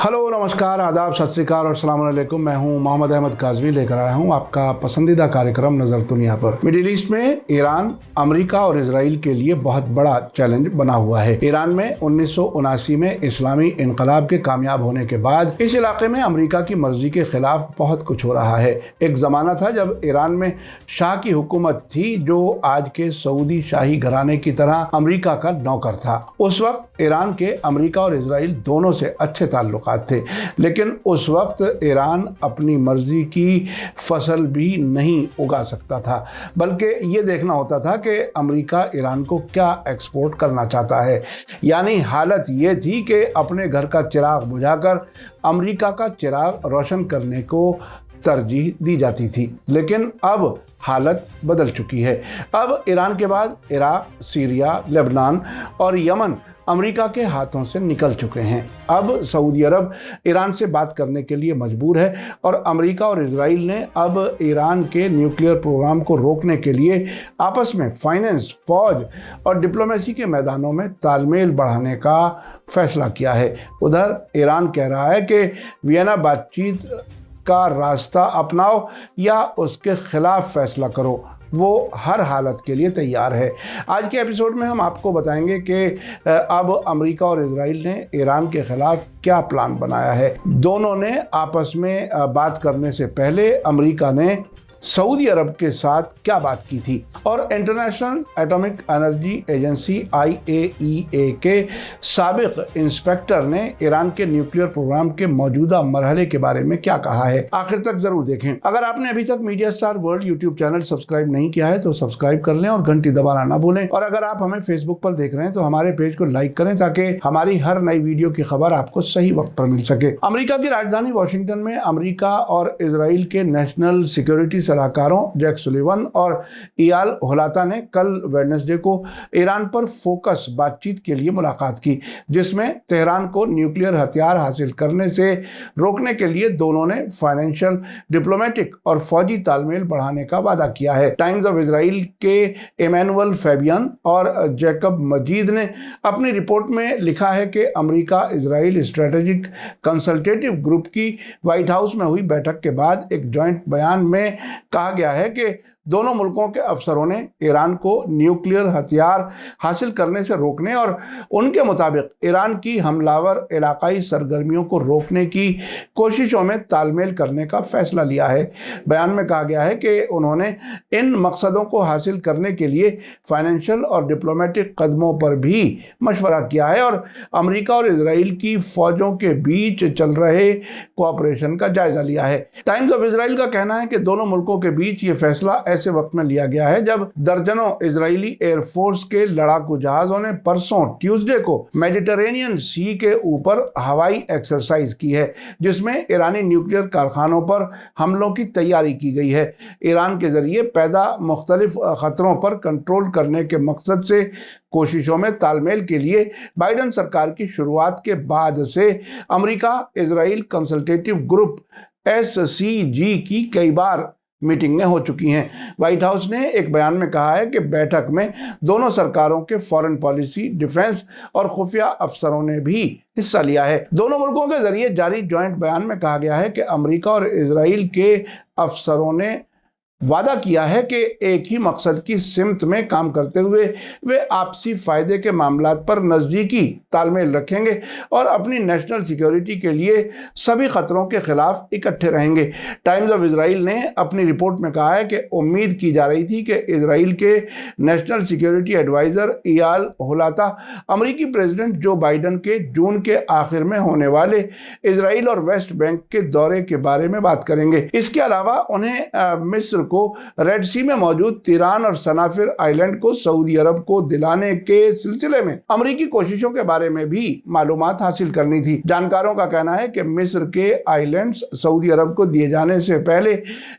Hello, नमस्कार, आदाब, सत श्री अकाल और अस्सलाम वालेकुम। मैं हूं मोहम्मद अहमद काज़मी, लेकर आया हूं आपका पसंदीदा कार्यक्रम नज़र दुनिया पर। मिडिल ईस्ट में ईरान, अमेरिका और इजराइल के लिए बहुत बड़ा चैलेंज बना हुआ है। ईरान में 1979 में इस्लामी इनकलाब के कामयाब होने के बाद इस इलाके में अमेरिका की मर्जी के खिलाफ बहुत कुछ हो रहा है। एक ज़माना था जब ईरान में शाह की हुकूमत थी, जो आज के सऊदी शाही घराने की तरह अमेरिका का नौकर था। उस वक्त ईरान के अमेरिका और इजराइल दोनों से अच्छे ताल्लुकात थे, लेकिन उस वक्त ईरान अपनी मर्जी की फसल भी नहीं उगा सकता था, बल्कि ये देखना होता था कि अमेरिका ईरान को क्या एक्सपोर्ट करना चाहता है। यानी हालत ये थी कि अपने घर का चिराग बुझाकर अमेरिका का चिराग रोशन करने को तरजीह दी जाती थी। लेकिन अब हालत बदल चुकी है। अब ईरान के बाद इराक, सीरिया, लेबनान और यमन अमेरिका के हाथों से निकल चुके हैं। अब सऊदी अरब ईरान से बात करने के लिए मजबूर है और अमेरिका और इजराइल ने अब ईरान के न्यूक्लियर प्रोग्राम को रोकने के लिए आपस में फाइनेंस, फौज और डिप्लोमेसी के मैदानों में तालमेल बढ़ाने का फैसला किया है। उधर ईरान कह रहा है कि वियना बातचीत का रास्ता अपनाओ या उसके खिलाफ फैसला करो, वो हर हालत के लिए तैयार है। आज के एपिसोड में हम आपको बताएंगे कि अब अमेरिका और इजराइल ने ईरान के खिलाफ क्या प्लान बनाया है। दोनों ने आपस में बात करने से पहले अमेरिका ने सऊदी अरब के साथ क्या बात की थी और international atomic energy agency IAEA के साबिक इंस्पेक्टर ने ईरान के न्यूक्लियर प्रोग्राम के मौजूदा मरहले के बारे में क्या कहा है। आखिर तक जरूर देखें। अगर आपने अभी तक media star world YouTube channel subscribe नहीं किया है तो सब्सक्राइब कर लें और घंटी दबाना ना भूलें। और अगर आप हमें फेसबुक पर देख रहे हैं तो हमारे पेज को लाइक करें ताकि हमारी हर नई वीडियो की खबर आपको सही वक्त पर मिल सके। अमेरिका की राजधानी वाशिंगटन में अमेरिका और इजराइल के नेशनल सिक्योरिटी सलाहकारों जैक सुलिवन और इयाल होलाता ने कल वेडनेसडे को ईरान पर फोकस बातचीत के लिए मुलाकात की, जिसमें तेहरान को न्यूक्लियर हथियार हासिल करने से रोकने के लिए दोनों ने फाइनेंशियल, डिप्लोमेटिक और फौजी तालमेल बढ़ाने का वादा किया है। टाइम्स ऑफ इजराइल के एमैनुअल फैबियन और जैकब मजीद ने अपनी रिपोर्ट में लिखा है कि America Israel strategic consultative group की व्हाइट हाउस में हुई बैठक के बाद एक जॉइंट बयान में कहा गया है कि दोनों मुल्कों के अफसरों ने ईरान को न्यूक्लियर हथियार हासिल करने से रोकने और उनके मुताबिक ईरान की हमलावर इलाकाई सरगर्मियों को रोकने की कोशिशों में तालमेल करने का फैसला लिया है। बयान में कहा गया है कि उन्होंने इन मकसदों को हासिल करने के लिए फाइनेंशियल और डिप्लोमेटिक कदमों पर भी मशवरा किया है और अमेरिका और इजराइल की फौजों के बीच चल रहे कोऑपरेशन का जायजा लिया है। टाइम्स ऑफ इजराइल का कहना है कि दोनों मुल्कों के बीच ये फैसला ऐसे वक्त में लिया गया है जब दर्जनों इजरायली एयरफोर्स के लड़ाकू जहाजों ने परसों ट्यूसडे को मेडिटरेनियन सी के ऊपर हवाई एक्सरसाइज की है, जिसमें ईरानी न्यूक्लियर कारखानों पर हमलों की तैयारी की गई है। ईरान के जरिए पैदा मुख्तलिफ खतरों पर कंट्रोल करने के मकसद से कोशिशों में तालमेल के लिए बाइडन सरकार की शुरुआत के बाद से America Israel consultative group SCG की कई बार मीटिंगें हो चुकी हैं। व्हाइट हाउस ने एक बयान में कहा है कि बैठक में दोनों सरकारों के फॉरेन पॉलिसी, डिफेंस और खुफिया अफसरों ने भी हिस्सा लिया है। दोनों मुल्कों के जरिए जारी जॉइंट बयान में कहा गया है कि अमेरिका और इजराइल के अफसरों ने वादा किया है कि एक ही मकसद की सिमत में काम करते हुए वे आपसी फायदे के मामलात पर नज़दीकी तालमेल रखेंगे और अपनी नेशनल सिक्योरिटी के लिए सभी खतरों के खिलाफ इकट्ठे रहेंगे। टाइम्स ऑफ इजराइल ने अपनी रिपोर्ट में कहा है कि उम्मीद की जा रही थी कि इजराइल के नेशनल सिक्योरिटी एडवाइज़र इयाल होलाता अमेरिकी प्रेसिडेंट जो बाइडन के जून के आखिर में होने वाले इजराइल और वेस्ट बैंक के दौरे के बारे में बात करेंगे। इसके अलावा उन्हें मिस्र को रेड सी में मौजूद तिरान और सनाफिर आइलैंड को सऊदी अरब को दिलाने के सिलसिले में अमेरिकी कोशिशों के बारे में भी मालूमात हासिल करनी थी। जानकारों का कहना है कि मिस्र के आइलैंड्स सऊदी अरब को दिए जाने से पहले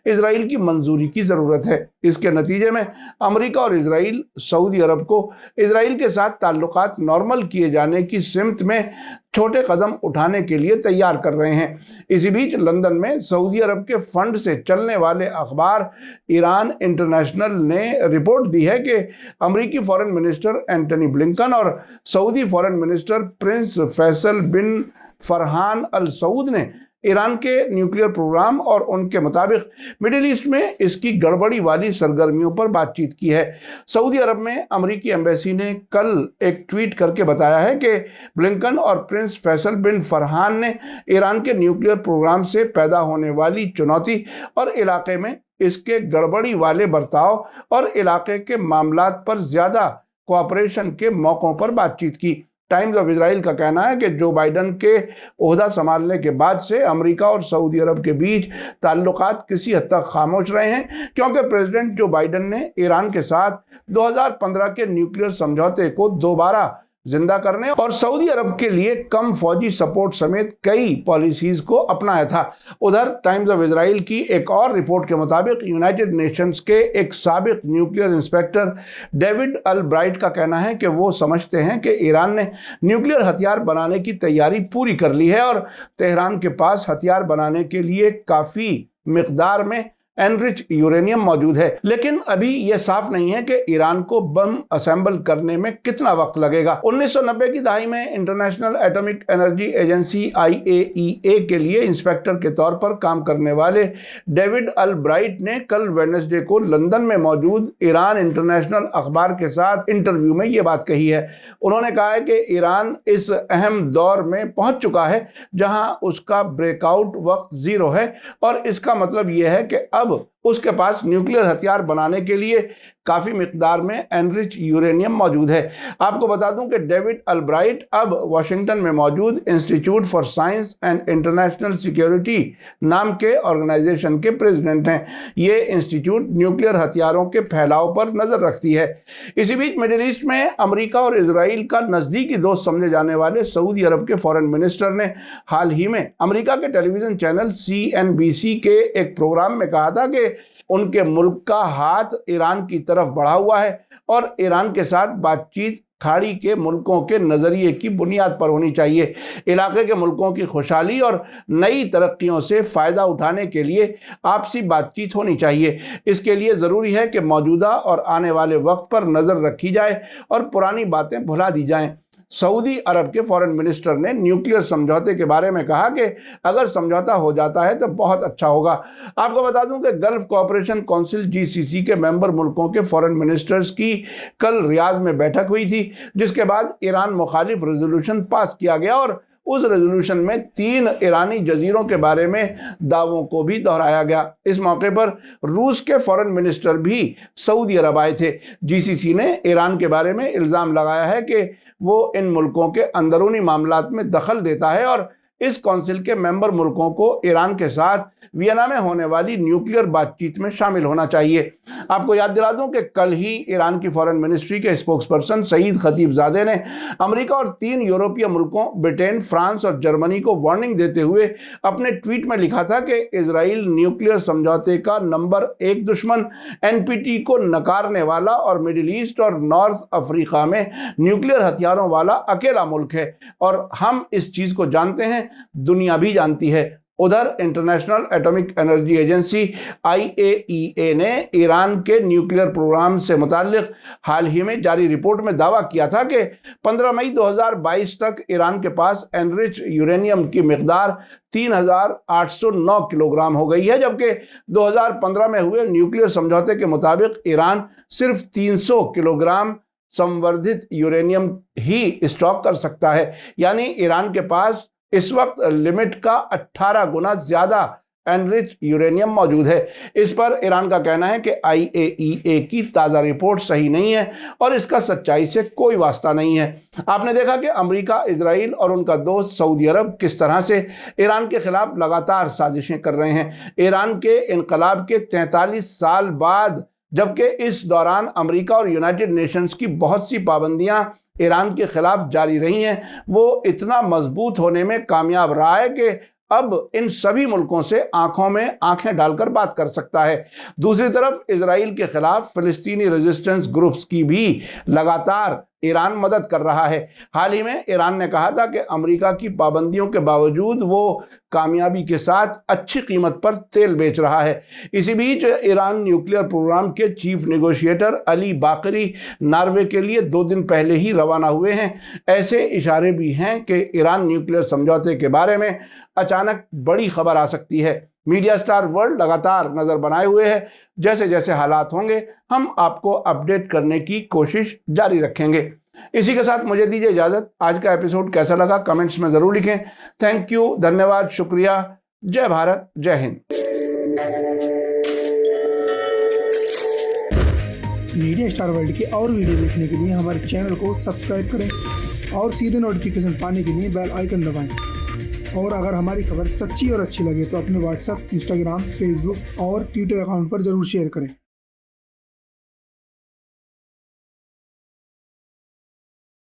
इजराइल की मंजूरी की जरूरत है। इसके नतीजे में अमेरिका और इजराइल सऊदी अरब को इजराइल के साथ ताल्लुकात नॉर्मल किए जाने की सिमत में छोटे कदम उठाने के लिए तैयार कर रहे हैं। इसी बीच लंदन में सऊदी अरब के फंड से चलने वाले अखबार ईरान इंटरनेशनल ने रिपोर्ट दी है कि अमेरिकी फॉरेन मिनिस्टर एंटनी ब्लिंकन और Saudi foreign minister prince Faisal bin Farhan al Saud ने ईरान के न्यूक्लियर प्रोग्राम और उनके मुताबिक मिडिल ईस्ट में इसकी गड़बड़ी वाली सरगर्मियों पर बातचीत की है। सऊदी अरब में अमेरिकी एम्बेसी ने कल एक ट्वीट करके बताया है कि ब्लिंकन और प्रिंस फैसल बिन फरहान ने ईरान के न्यूक्लियर प्रोग्राम से पैदा होने वाली चुनौती और इलाके में इसके गड़बड़ी वाले बर्ताव और इलाके के मामलात पर ज़्यादा कोऑपरेशन के मौक़ों पर बातचीत की। टाइम्स ऑफ इजराइल का कहना है कि जो बाइडन के ओहदा संभालने के बाद से अमेरिका और सऊदी अरब के बीच ताल्लुकात किसी हद तक खामोश रहे हैं, क्योंकि प्रेसिडेंट जो बाइडन ने ईरान के साथ 2015 के न्यूक्लियर समझौते को दोबारा जिंदा करने और सऊदी अरब के लिए कम फौजी सपोर्ट समेत कई पॉलिसीज को अपनाया था। उधर टाइम्स ऑफ इजराइल की एक और रिपोर्ट के मुताबिक यूनाइटेड नेशंस के एक साबिक न्यूक्लियर इंस्पेक्टर डेविड अल ब्राइट का कहना है कि वो समझते हैं कि ईरान ने न्यूक्लियर हथियार बनाने की तैयारी पूरी कर ली है और तेहरान के पास हथियार बनाने के लिए काफ़ी मिकदार में एनरिच यूरेनियम मौजूद है, लेकिन अभी यह साफ नहीं है कि ईरान को बम असेंबल करने में कितना वक्त लगेगा। 1990 की दहाई में international atomic energy agency IAEA के लिए इंस्पेक्टर के तौर पर काम करने वाले डेविड अल ब्राइट ने कल वेडनेसडे को लंदन में मौजूद ईरान इंटरनेशनल अखबार के साथ इंटरव्यू में ये बात कही है। उन्होंने कहा है कि ईरान इस अहम दौर में पहुंच चुका है जहां उसका ब्रेकआउट वक्त जीरो है और इसका मतलब यह है कि अब उसके पास न्यूक्लियर हथियार बनाने के लिए काफ़ी मिकदार में एनरिच यूरेनियम मौजूद है। आपको बता दूं कि डेविड अल ब्राइट अब वाशिंगटन में मौजूद institute for science and international security नाम के ऑर्गेनाइजेशन के प्रेसिडेंट हैं। ये इंस्टीट्यूट न्यूक्लियर हथियारों के फैलाव पर नज़र रखती है। इसी बीच मिडिल ईस्ट में अमेरिका और इजराइल का नज़दीकी दोस्त समझे जाने वाले सऊदी अरब के फॉरेन मिनिस्टर ने हाल ही में अमेरिका के टेलीविज़न चैनल CNBC के एक प्रोग्राम में कहा था कि उनके मुल्क का हाथ ईरान की तरफ बढ़ा हुआ है और ईरान के साथ बातचीत खाड़ी के मुल्कों के नज़रिए की बुनियाद पर होनी चाहिए। इलाके के मुल्कों की खुशहाली और नई तरक्कियों से फ़ायदा उठाने के लिए आपसी बातचीत होनी चाहिए। इसके लिए ज़रूरी है कि मौजूदा और आने वाले वक्त पर नज़र रखी जाए और पुरानी बातें भुला दी जाएं। सऊदी अरब के फॉरेन मिनिस्टर ने न्यूक्लियर समझौते के बारे में कहा कि अगर समझौता हो जाता है तो बहुत अच्छा होगा। आपको बता दूं कि गल्फ कोऑपरेशन काउंसिल GCC के मेंबर मुल्कों के फॉरेन मिनिस्टर्स की कल रियाद में बैठक हुई थी, जिसके बाद ईरान मुखालिफ रेजोल्यूशन पास किया गया और उस रेजोल्यूशन में 3 ईरानी जजीरों के बारे में दावों को भी दोहराया गया। इस मौके पर रूस के फॉरेन मिनिस्टर भी सऊदी अरब आए थे। GCC ने ईरान के बारे में इल्ज़ाम लगाया है कि वो इन मुल्कों के अंदरूनी मामलात में दखल देता है और इस काउंसिल के मेंबर मुल्कों को ईरान के साथ वियना में होने वाली न्यूक्लियर बातचीत में शामिल होना चाहिए। आपको याद दिला दूं कि कल ही ईरान की फॉरेन मिनिस्ट्री के स्पोक्सपर्सन सईद खतीबजादे ने अमेरिका और 3 यूरोपीय मुल्कों ब्रिटेन, फ्रांस और जर्मनी को वार्निंग देते हुए अपने ट्वीट में लिखा था कि इजराइल न्यूक्लियर समझौते का नंबर 1 दुश्मन, NPT को नकारने वाला और मिडिल ईस्ट और नॉर्थ अफ्रीका में न्यूक्लियर हथियारों वाला अकेला मुल्क है और हम इस चीज़ को जानते हैं, दुनिया भी जानती है। उधर international atomic energy agency IAEA ने ईरान के न्यूक्लियर प्रोग्राम से मुताल्लिक हाल ही में जारी रिपोर्ट में दावा किया था कि 15 मई 2022 तक ईरान के पास एनरिच यूरेनियम की मिकदार 3809 किलोग्राम हो गई है, जबकि 2015 में हुए न्यूक्लियर समझौते के मुताबिक ईरान सिर्फ 300 किलोग्राम संवर्धित यूरेनियम ही स्टॉक कर सकता है। यानी ईरान के पास इस वक्त लिमिट का 18 गुना ज़्यादा एनरिच यूरेनियम मौजूद है। इस पर ईरान का कहना है कि IAEA की ताज़ा रिपोर्ट सही नहीं है और इसका सच्चाई से कोई वास्ता नहीं है। आपने देखा कि अमेरिका, इजराइल और उनका दोस्त सऊदी अरब किस तरह से ईरान के खिलाफ लगातार साजिशें कर रहे हैं। ईरान के इनकलाब के 43 साल बाद, जबकि इस दौरान अमेरिका और यूनाइटेड नेशंस की बहुत सी पाबंदियां ईरान के खिलाफ जारी रही हैं, वो इतना मजबूत होने में कामयाब रहा है कि अब इन सभी मुल्कों से आंखों में आंखें डालकर बात कर सकता है। दूसरी तरफ इजराइल के खिलाफ फिलिस्तीनी रेजिस्टेंस ग्रुप्स की भी लगातार ईरान मदद कर रहा है। हाल ही में ईरान ने कहा था कि अमेरिका की पाबंदियों के बावजूद वो कामयाबी के साथ अच्छी कीमत पर तेल बेच रहा है। इसी बीच ईरान न्यूक्लियर प्रोग्राम के चीफ नेगोशिएटर अली बाकरी नॉर्वे के लिए 2 दिन पहले ही रवाना हुए हैं। ऐसे इशारे भी हैं कि ईरान न्यूक्लियर समझौते के बारे में अचानक बड़ी खबर आ सकती है। मीडिया स्टार वर्ल्ड लगातार नज़र बनाए हुए है। जैसे जैसे हालात होंगे हम आपको अपडेट करने की कोशिश जारी रखेंगे। इसी के साथ मुझे दीजिए इजाज़त। आज का एपिसोड कैसा लगा कमेंट्स में ज़रूर लिखें। थैंक यू, धन्यवाद, शुक्रिया। जय भारत, जय हिंद। मीडिया स्टार वर्ल्ड के और वीडियो देखने के लिए हमारे चैनल को सब्सक्राइब करें और सीधे नोटिफिकेशन पाने के लिए बेल आइकन दबाएं। और अगर हमारी खबर सच्ची और अच्छी लगे तो अपने व्हाट्सएप, इंस्टाग्राम, फेसबुक और ट्विटर अकाउंट पर ज़रूर शेयर करें।